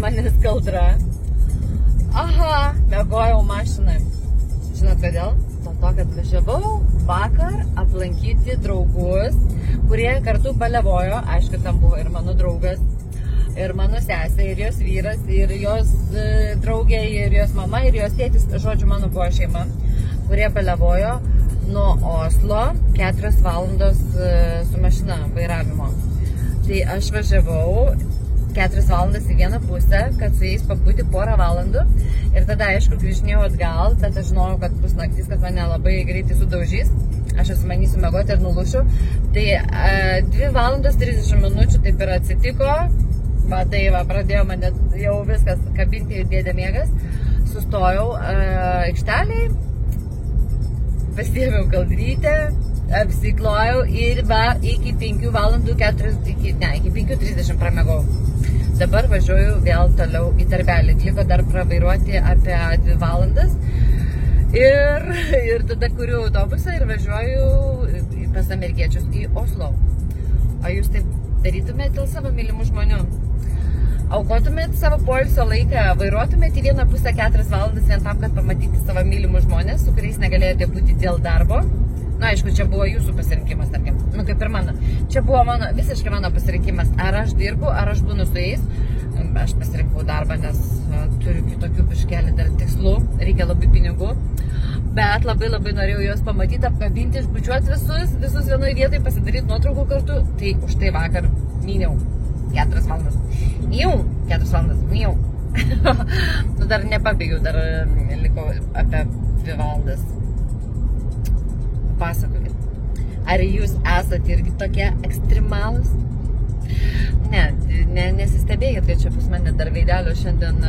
manęs kaldra. Aha, mėgojau mašinai. Žinot kodėl? Dėl to, kad važiavau vakar aplankyti draugus, kurie kartu balevojo. Aišku, tam buvo ir mano draugas, ir mano sesė, ir jos vyras, ir jos draugė, ir jos mama, ir jos tėtis. Žodžiu, mano buvo šeima, kurie balevojo nuo Oslo 4 valandos su mašina vairavimo. Tai aš važiavau 4 valandas į vieną pusę, kad su jais pabūti porą valandų. Ir tada, aišku, grįžinėjau atgal, bet aš žinojau, kad bus naktis, kad mane labai greitai sudaužys. Aš manysiu mėgoti ir nulušiu. Tai 2 valandos 30 minučių taip ir atsitiko. Va, tai va, pradėjo mane jau viskas kabinti dėdė miegas. Sustojau aikšteliai, pasiėmiau kaldrytę, apsiklojau ir va, iki 5 valandų 5:30 pramegau. Dabar važiuoju vėl toliau į darbelį. Liko dar pravairuoti apie 2 valandas. Ir tada kuriu autobusą ir važiuoju pas amerikiečius į Oslo. O jūs taip darytumėte dėl savo mylimų žmonių? Aukotumėte savo poilsio laiką, vairuotumėte į vieną pusę 4 valandas vien tam, kad pamatyti savo mylimus žmonės, su kuriais negalėjote būti dėl darbo? Na, aišku, čia buvo jūsų pasirinkimas, tarkim. Nu, kaip ir mano. Čia buvo visiškai mano pasirinkimas. Ar aš dirbu, ar aš būnu su jais. Aš pasirinkau darbą, nes turiu kitokių biškelį dar tikslų. Reikia labai pinigų. Bet labai norėjau juos pamatyti, apkabinti, išbučiuoti visus vienoje vietoje, pasidaryti nuotraukų kartu. Tai už tai vakar myniau 4 valandas. Myniau 4 valandas. Myniau. Nu, dar nepabėgiau, dar liko apie 2 valandas. Pasakokit, ar jūs esate irgi tokie ekstremalūs? Ne, nesistebėkit, kad čia pas mane dar veidelio šiandien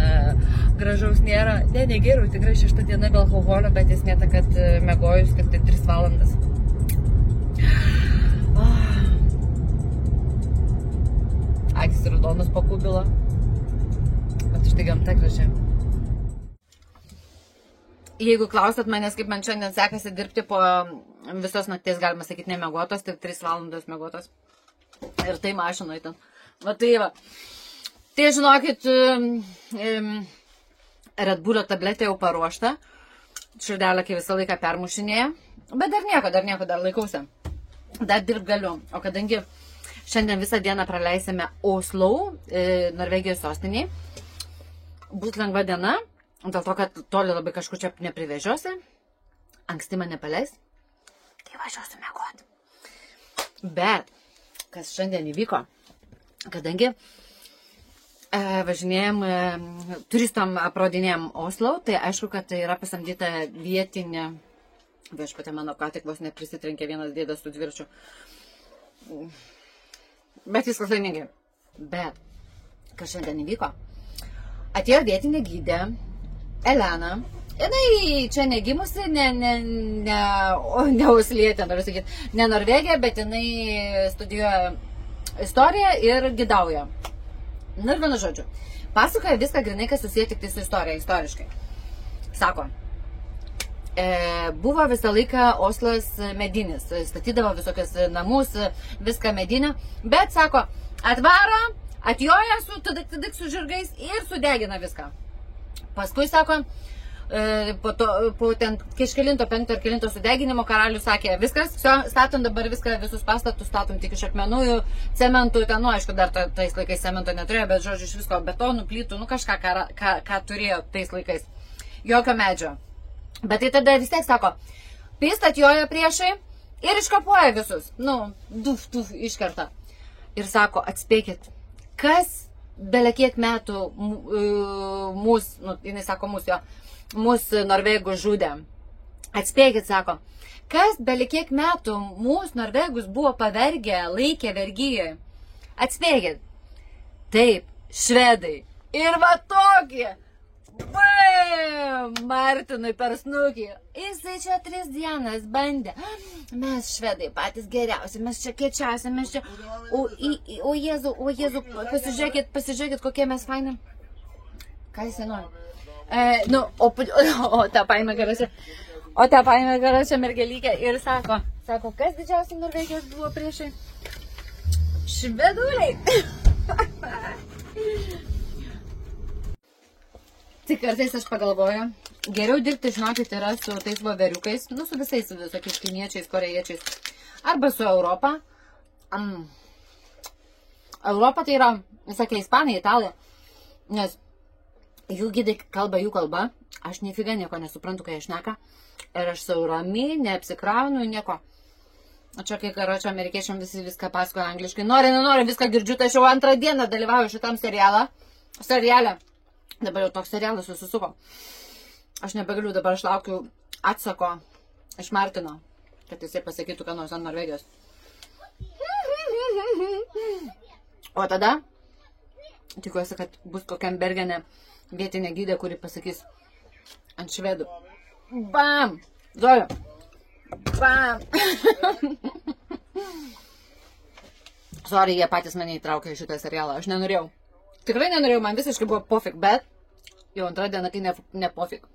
gražaus nėra. Ne, negeriau, tikrai 6 diena be alkoholio, bet esmė ta, kad mėgojus, kad tai 3 valandas. Akis raudonas pakubilo, bet už tai gamta graži. Jeigu klausat manęs, kaip man šiandien sekasi dirbti po visos nakties, galima sakyti, nemiegotos, tik 3 valandos miegotos. Ir tai mašinoj ten. Va tai va. Tai žinokit, Red Bullio tabletė jau paruošta. Širdelė, kai visą laiką permušinėja. Bet dar nieko, dar laikausi. Dar dirb galiu. O kadangi šiandien visą dieną praleisime Oslo, Norvegijos sostiniai, bus lengva diena. Dėl to, kad toli labai kažkur čia neprivežiuosi, anksti mane paleis, tai važiuosiu miegoti. Bet, kas šiandien įvyko, kadangi važinėjom, turistam aprodinėjom Oslo, tai aišku, kad tai yra pasamdyta vietinė, viešpatė mano, ką tik vos neprisitrenkė vienas dėdas su dvirčiu. Bet viskas laimingai. Bet, kas šiandien įvyko, atėjo vietinė gydė, Elena, jinai čia negimusi, ne Oslietė, noriu sakyti, ne Norvegija, bet jinai studijuoja istoriją ir gidauja. Nu ir vienu žodžiu, pasakoja viską grinai, kas susiję tik tai su istorija, istoriškai. Sako, buvo visą laiką Oslas medinis, statydavo visokius namus, viską medinę, bet sako, atvaro, atjoja su žirgais ir sudegina viską. Paskui, sako, po ten kažkelinto 5 ar kelinto sudeginimo karalius sakė, viskas, statom dabar viską, visus pastatus statom tik iš akmenųjų, cementų, ten, nu, aišku, dar tais laikais cemento neturėjo, bet, žodžiu, iš visko, betonų, plytų, nu, kažką, ką turėjo tais laikais. Jokio medžio. Bet tai tada vis tiek, sako, pist atjoja priešai ir iškapuoja visus. Nu, duf, iškerta. Ir sako, atspėkit, kas bele kiek metų jinai sako mūsų norvegų žudė. Atspėkit, sako, kas bele kiek metų mūsų norvegus buvo pavergę, laikė vergyje. Atspėkit. Taip, švedai. Ir va tokie. Martinui per snukį. Jisai čia 3 dienas bandė. Mes švedai patys geriausi, mes čia kiečiausi, mes čia... O Jėzu, pasižiūrėkit, kokie mes fainam. Ką jisai nori? O tą paėmė garačią mergelygę ir sako, kas didžiausiai Norvegijos buvo priešai? Šveduliai. Tik kartais aš pagalvoju, geriau dirbti, žinokit, yra su tais voveriukais, nu, su visais visokiais kiniečiais, korėjiečiais, arba su Europa. Europa tai yra, visokie ispanai, italai, nes jų gidai kalba jų kalba, aš nefiga nieko nesuprantu, kai aš šneka, ir aš saurami, neapsikraunu, nieko. O čia, kai karočio amerikiečiam visi viską pasakoja angliškai, nenori, viską girdžiu, tai aš jau antrą dieną dalyvauju šitam seriale. Dabar jau toks serialas susisuko. Aš nebegaliu, dabar aš laukiu atsako iš Martino, kad jisai pasakytų, ką nors ant Norvegijos. O tada, tikiuosi, kad bus kokiam Bergene vietinė gydė, kuri pasakys ant švedų. Bam! Zoja! Bam! Sorry, jie patys mane įtraukė į šitą serialą. Aš nenorėjau. Tikrai nenorėjau, man visiškai buvo pofik, bet jau antrą dieną, kai ne pofik.